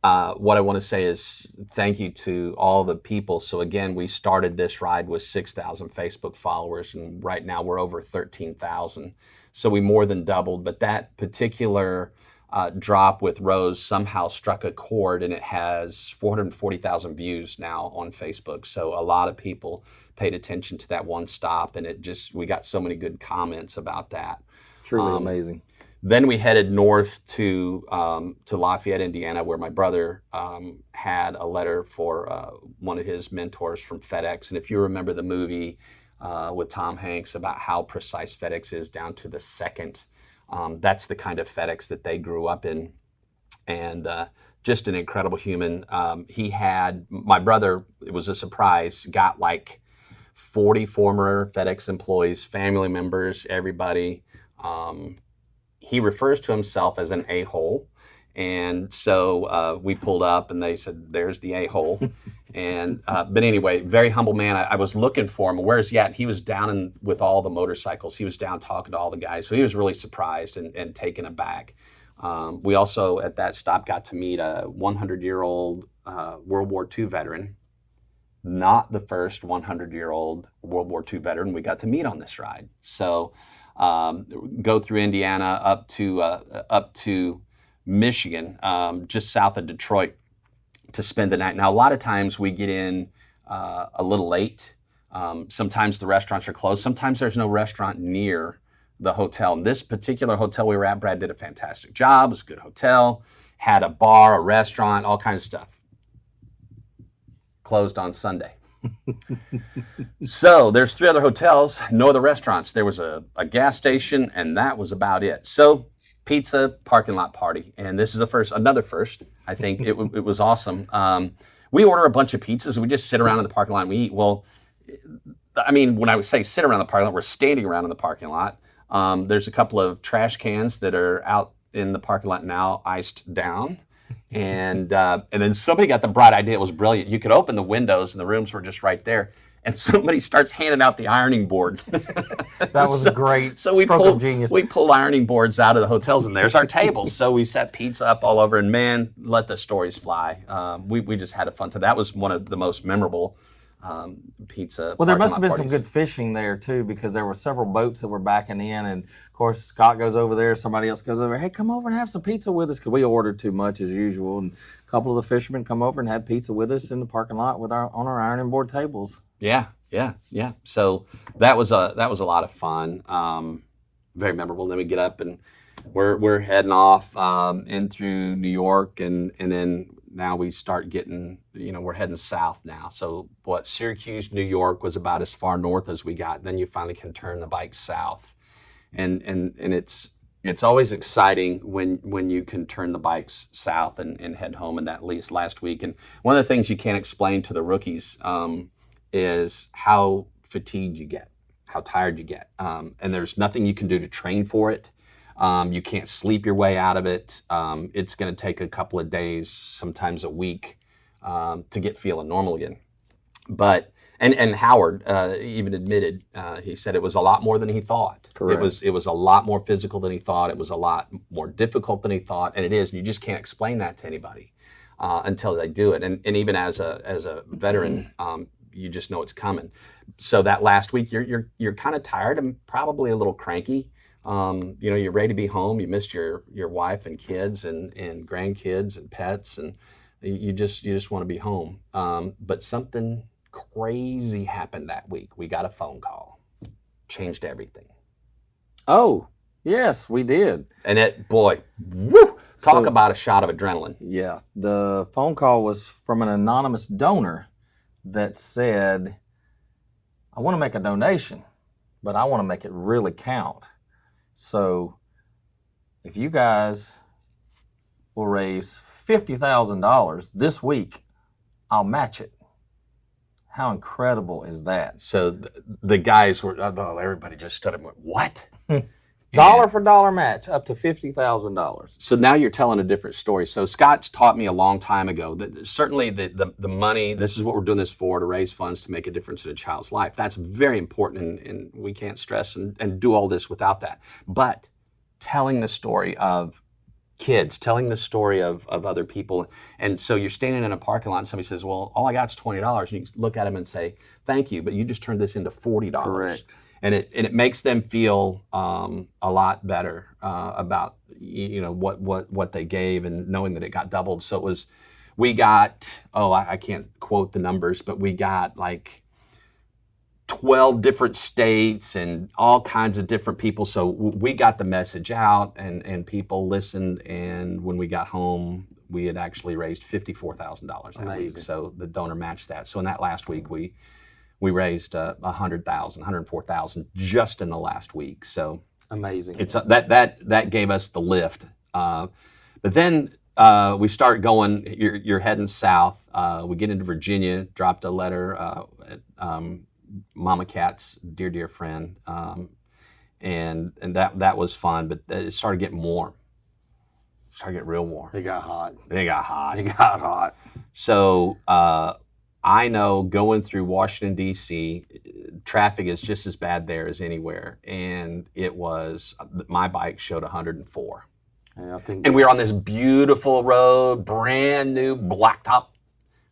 what I want to say is thank you to all the people. So again, we started this ride with 6,000 Facebook followers, and right now we're over 13,000. So we more than doubled. But that particular drop with Rose somehow struck a chord, and it has 440,000 views now on Facebook. So a lot of people paid attention to that one stop, and we got so many good comments about that. Truly amazing. Then we headed north to Lafayette, Indiana, where my brother had a letter for one of his mentors from FedEx. And if you remember the movie with Tom Hanks about how precise FedEx is down to the second, that's the kind of FedEx that they grew up in. And just an incredible human. My brother, it was a surprise, got like 40 former FedEx employees, family members, everybody. He refers to himself as an a-hole. And so we pulled up and they said, there's the a-hole. And but anyway, very humble man. I was looking for him. Where's he at? And he was down with all the motorcycles. He was down talking to all the guys. So he was really surprised and taken aback. We also at that stop got to meet a 100-year-old World War II veteran. Not the first 100-year-old World War II veteran we got to meet on this ride. So go through Indiana up to Michigan, just south of Detroit, to spend the night. Now, a lot of times we get in a little late. Sometimes the restaurants are closed. Sometimes there's no restaurant near the hotel. And this particular hotel we were at, Brad did a fantastic job. It was a good hotel, had a bar, a restaurant, all kinds of stuff. Closed on Sunday. So there's 3 other hotels, no other restaurants. There was a gas station, and that was about it. So pizza parking lot party, and this is another first. I think it was awesome. We order a bunch of pizzas, and we just sit around in the parking lot and we eat. Well, I mean, when I would say sit around the parking lot, we're standing around in the parking lot. There's a couple of trash cans that are out in the parking lot now, iced down. And then somebody got the bright idea. It was brilliant. You could open the windows, and the rooms were just right there. And somebody starts handing out the ironing board. That was great. So we stroke of genius. We pulled ironing boards out of the hotels, and there's our tables. So we set pizza up all over, and man, let the stories fly. We just had a fun time. That was one of the most memorable pizza. Well, there must have been parties. some good fishing there too, because there were several boats that were backing in, and of course Scott goes over there, somebody else goes over. Hey, come over and have some pizza with us, because we ordered too much as usual. And a couple of the fishermen come over and had pizza with us in the parking lot on our ironing board tables. Yeah. So that was a lot of fun. Very memorable. Then we get up and we're heading off in through New York, and then now we start getting, we're heading south now. So Syracuse, New York was about as far north as we got. Then you finally can turn the bike south, and it's always exciting when you can turn the bikes south and head home. And that least last week. And one of the things you can't explain to the rookies is how fatigued you get, how tired you get. And there's nothing you can do to train for it. You can't sleep your way out of it. It's going to take a couple of days, sometimes a week, to get feeling normal again. But and Howard even admitted, he said it was a lot more than he thought. Correct. It was a lot more physical than he thought. It was a lot more difficult than he thought, and it is. You just can't explain that to anybody until they do it. And even as a veteran, you just know it's coming. So that last week, you're kind of tired and probably a little cranky. You're ready to be home. You missed your wife and kids and grandkids and pets, and you just want to be home. But something crazy happened that week. We got a phone call, changed everything. Oh, yes, we did. And talk So- about a shot of adrenaline. Yeah, the phone call was from an anonymous donor that said, I want to make a donation, but I want to make it really count. So if you guys will raise $50,000 this week, I'll match it. How incredible is that? So the guys were, everybody just stood up and went, what? Dollar for dollar match up to $50,000. So now you're telling a different story. So Scott's taught me a long time ago that certainly the money, this is what we're doing this for, to raise funds to make a difference in a child's life. That's very important, and we can't stress and do all this without that. But telling the story of kids, telling the story of other people. And so you're standing in a parking lot and somebody says, well, all I got is $20. And you look at them and say, thank you, but you just turned this into $40. Correct. And it makes them feel a lot better about what they gave, and knowing that it got doubled. So we got I can't quote the numbers, but we got like 12 different states and all kinds of different people. So we got the message out, and people listened. And when we got home, we had actually raised $54,000 that week. So the donor matched that. So in that last week, we raised $100,000, $104,000 just in the last week. So amazing. It's that gave us the lift. But then we start going. You're heading south. We get into Virginia. Dropped a letter at Mama Cat's dear friend, and that was fun. But it started getting warm. It started getting real warm. It got hot. It got hot. So. I know going through Washington, D.C., traffic is just as bad there as anywhere. And my bike showed 104. And we were on this beautiful road, brand new blacktop,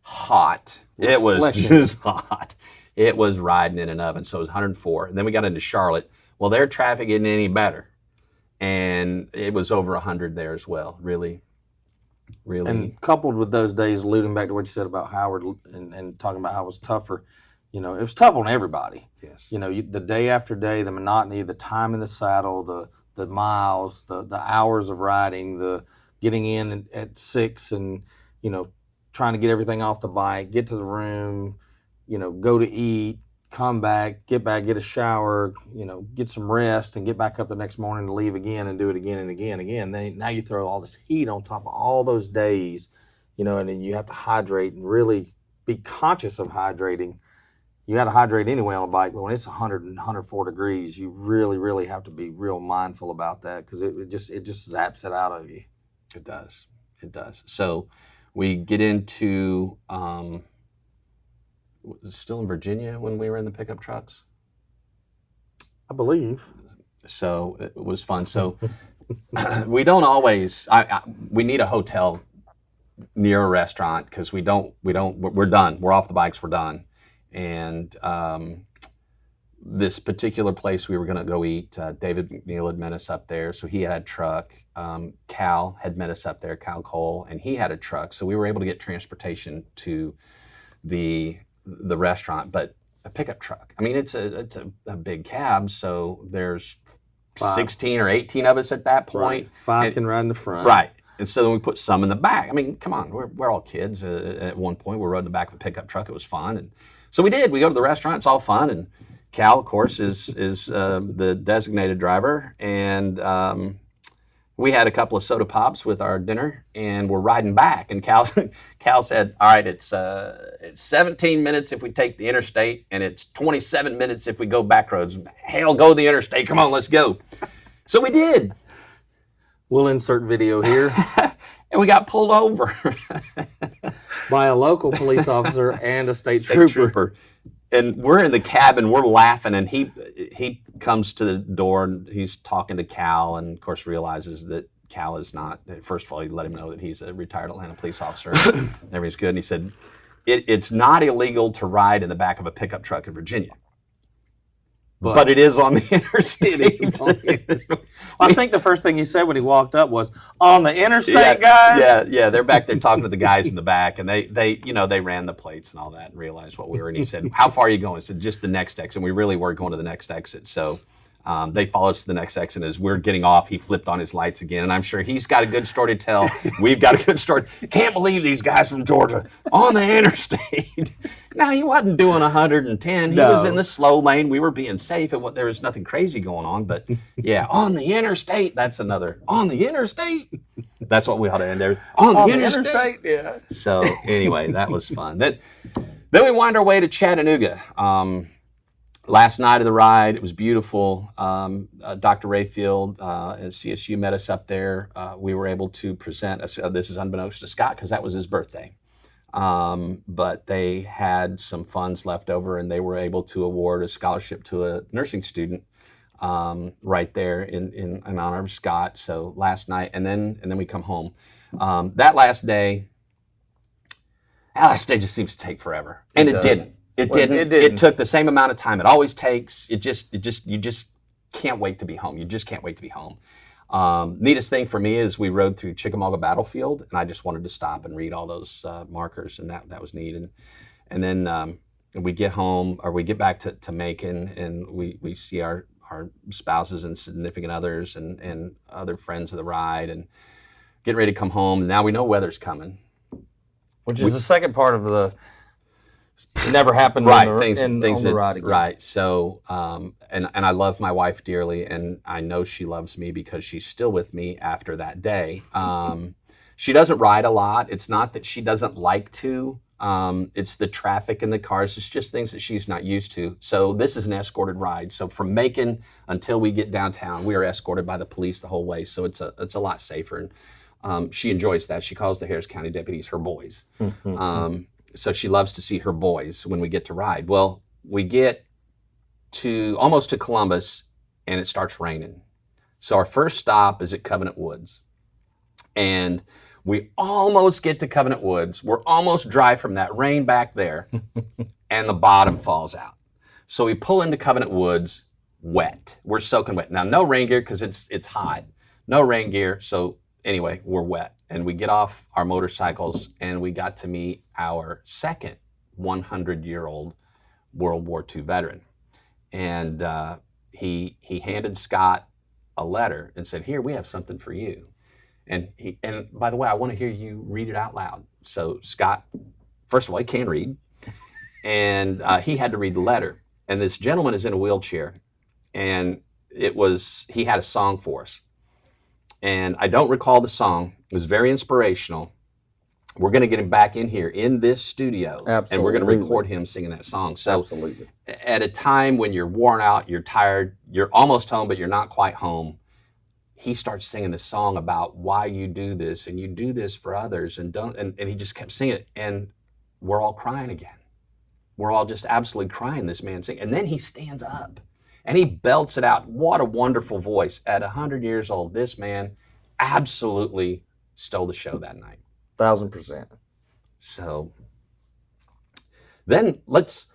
hot. It was just hot. It was riding in an oven, so it was 104. And then we got into Charlotte. Well, their traffic isn't any better. And it was over 100 there as well, really. And coupled with those days, alluding back to what you said about Howard and talking about how it was tougher, it was tough on everybody. Yes. The day after day, the monotony, the time in the saddle, the miles, the hours of riding, the getting in at 6 and, trying to get everything off the bike, get to the room, go to eat, come back, get a shower, get some rest, and get back up the next morning to leave again and do it again and again. Then now you throw all this heat on top of all those days, and then you have to hydrate and really be conscious of hydrating. You got to hydrate anyway on a bike, but when it's 100 and 104 degrees, you really, really have to be real mindful about that, because it just zaps it out of you. It does. So we get into was it still in Virginia when we were in the pickup trucks? I believe. So it was fun. So we don't always. We need a hotel near a restaurant because we're done. We're off the bikes. We're done. And this particular place we were going to go eat, David McNeil had met us up there, so he had a truck. Cal had met us up there, Cal Cole, and he had a truck, so we were able to get transportation to the restaurant. But a pickup truck, I mean, it's a big cab, so there's 16 or 18 of us at that point. Right. Five can ride in the front. Right. And so then we put some in the back. I mean, come on, we're all kids. At one point, we rode in the back of a pickup truck. It was fun, and so we did. We go to the restaurant. It's all fun, and Cal, of course, is the designated driver, and we had a couple of soda pops with our dinner, and we're riding back. And Cal said, "All right, it's 17 minutes if we take the interstate, and it's 27 minutes if we go back roads. Hell, go the interstate. Come on, let's go." So we did. We'll insert video here. And we got pulled over by a local police officer and a state trooper. And we're in the cabin, we're laughing, and he comes to the door and he's talking to Cal, and of course realizes that Cal is not. First of all, he let him know that he's a retired Atlanta police officer. And everything's good. And he said, it's not illegal to ride in the back of a pickup truck in Virginia. but it is on the interstate. I think the first thing he said when he walked up was, "On the interstate, guys." Yeah. They're back there talking to the guys in the back, and they ran the plates and all that and realized what we were. And he said, "How far are you going?" I said, "Just the next exit." And we really were going to the next exit. So they followed us to the next exit. As we're getting off, he flipped on his lights again, and I'm sure he's got a good story to tell. We've got a good story. Can't believe these guys from Georgia on the interstate. No, he wasn't doing 110. He was in the slow lane. We were being safe. There was nothing crazy going on. But yeah, on the interstate. That's another. On the interstate. That's what we ought to end there. On the interstate. Yeah. So anyway, that was fun. Then we wind our way to Chattanooga. Last night of the ride, it was beautiful. Dr. Rayfield at CSU met us up there. We were able to present, this is unbeknownst to Scott because that was his birthday. But they had some funds left over and they were able to award a scholarship to a nursing student right there in honor of Scott. So last night, and then we come home. That last day just seems to take forever. And it didn't. It didn't. It took the same amount of time it always takes. You just can't wait to be home. You just can't wait to be home. Neatest thing for me is we rode through Chickamauga Battlefield, and I just wanted to stop and read all those markers, and that was neat. And then we get home, or we get back to Macon, and we see our spouses and significant others and other friends of the ride, and getting ready to come home. And now we know weather's coming, which is the second part of the. It never happened right. on the ride again. Right. So, and I love my wife dearly, and I know she loves me because she's still with me after that day. She doesn't ride a lot. It's not that she doesn't like to. It's the traffic in the cars. It's just things that she's not used to. So this is an escorted ride. So from Macon until we get downtown, we are escorted by the police the whole way. So it's a lot safer. And she enjoys that. She calls the Harris County deputies her boys. Mm-hmm. So she loves to see her boys when we get to ride. Well, we get to almost to Columbus and it starts raining. So our first stop is at Covenant Woods. And we almost get to Covenant Woods. We're almost dry from that rain back there and the bottom falls out. So we pull into Covenant Woods wet. We're soaking wet. Now, no rain gear because it's hot. No rain gear. So anyway, we're wet. And we get off our motorcycles and we got to meet our second 100-year-old World War II veteran. And he handed Scott a letter and said, "Here, we have something for you." And by the way, I want to hear you read it out loud. So Scott, first of all, he can read. And he had to read the letter. And this gentleman is in a wheelchair. And he had a song for us. And I don't recall the song. It was very inspirational. We're going to get him back in here in this studio. Absolutely. And we're going to record him singing that song. So absolutely. At a time when you're worn out, you're tired, you're almost home, but you're not quite home, he starts singing this song about why you do this and you do this for others and he just kept singing it. And we're all crying again. We're all just absolutely crying, this man singing. And then he stands up. And he belts it out. What a wonderful voice. At 100 years old, this man absolutely stole the show that night. 1,000%. So then let's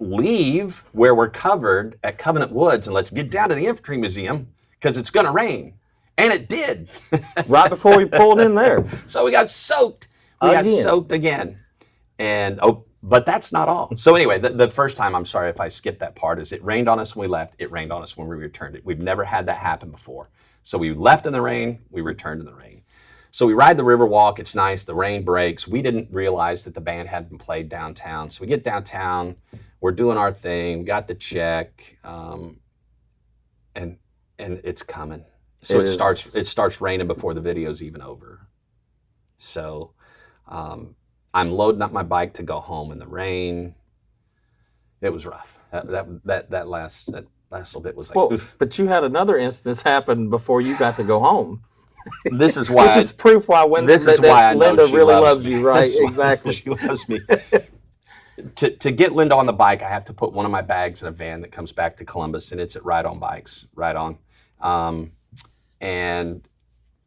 leave where we're covered at Covenant Woods and let's get down to the Infantry Museum because it's going to rain. And it did. Right before we pulled in there. So we got soaked. We got soaked again. And but that's not all. So anyway, the first time, I'm sorry if I skipped that part, is it rained on us when we left, it rained on us when we returned. We've never had that happen before. So we left in the rain, we returned in the rain. So we ride the Riverwalk, it's nice, the rain breaks. We didn't realize that the band hadn't played downtown. So we get downtown, we're doing our thing, we got the check, and it's coming. So it starts raining before the video's even over. So I'm loading up my bike to go home in the rain. It was rough. That last little bit was like, well, oof. But you had another instance happen before you got to go home. This is why. Which is proof why I know Linda really loves you, right? Exactly. She loves me. To get Linda on the bike, I have to put one of my bags in a van that comes back to Columbus, and it's at Ride On Bikes, Ride On. And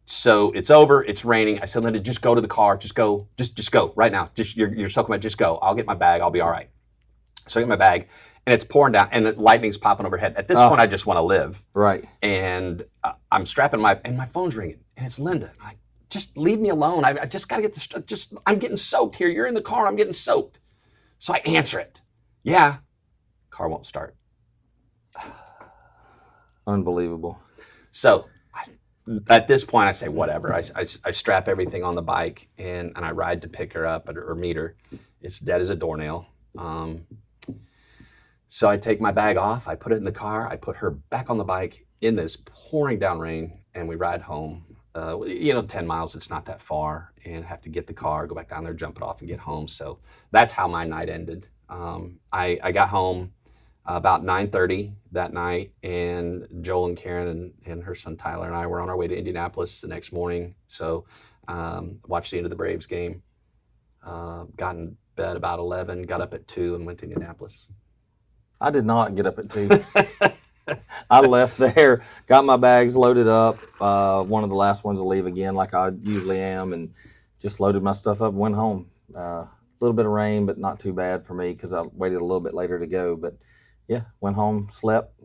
so it's over, it's raining. I said, Linda, just go to the car, just go right now. You're soaking wet, just go. I'll get my bag, I'll be all right. So I get my bag, and it's pouring down, and the lightning's popping overhead. At this point, I just want to live. Right. And I'm strapping my phone's ringing, and it's Linda. Just leave me alone. I just got to get this. I'm getting soaked here. You're in the car. I'm getting soaked. So I answer it. Yeah. Car won't start. Unbelievable. So at this point, I say, whatever. I strap everything on the bike, and I ride to pick her up or meet her. It's dead as a doornail. So I take my bag off. I put it in the car. I put her back on the bike in this pouring down rain, and we ride home. 10 miles, it's not that far, and have to get the car, go back down there, jump it off, and get home. So that's how my night ended. I got home about 9:30 that night, and Joel and Karen and her son Tyler and I were on our way to Indianapolis the next morning. So watched the end of the Braves game, got in bed about 11, got up at 2, and went to Indianapolis. I did not get up at 2. I left there, got my bags loaded up, one of the last ones to leave again, like I usually am, and just loaded my stuff up and went home. A little bit of rain, but not too bad for me because I waited a little bit later to go. But yeah, went home, slept,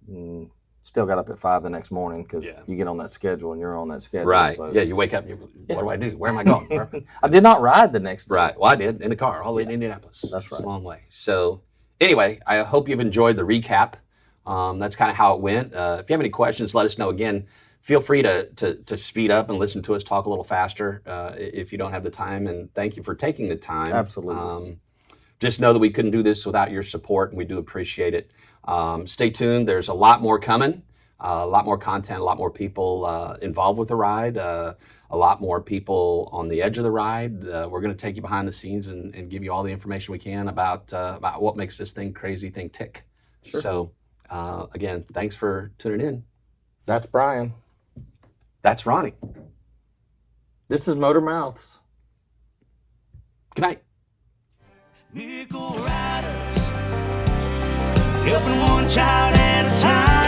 and still got up at 5 the next morning because you get on that schedule and you're on that schedule. Right. So. Yeah, you wake up and what do I do? Where am I going? I did not ride the next day. Right. Well, I did in the car all the way to Indianapolis. That's right. It's a long way. So anyway, I hope you've enjoyed the recap. That's kind of how it went. If you have any questions, let us know. Again, feel free to speed up and listen to us talk a little faster if you don't have the time. And thank you for taking the time. Absolutely. Just know that we couldn't do this without your support, and we do appreciate it. Stay tuned. There's a lot more coming, a lot more content, a lot more people involved with the ride, a lot more people on the edge of the ride. We're going to take you behind the scenes and give you all the information we can about what makes this crazy thing tick. Sure. So, again, thanks for tuning in. That's Brian. That's Ronnie. This is Motor Mouths. Good night. Miracle riders, helping one child at a time.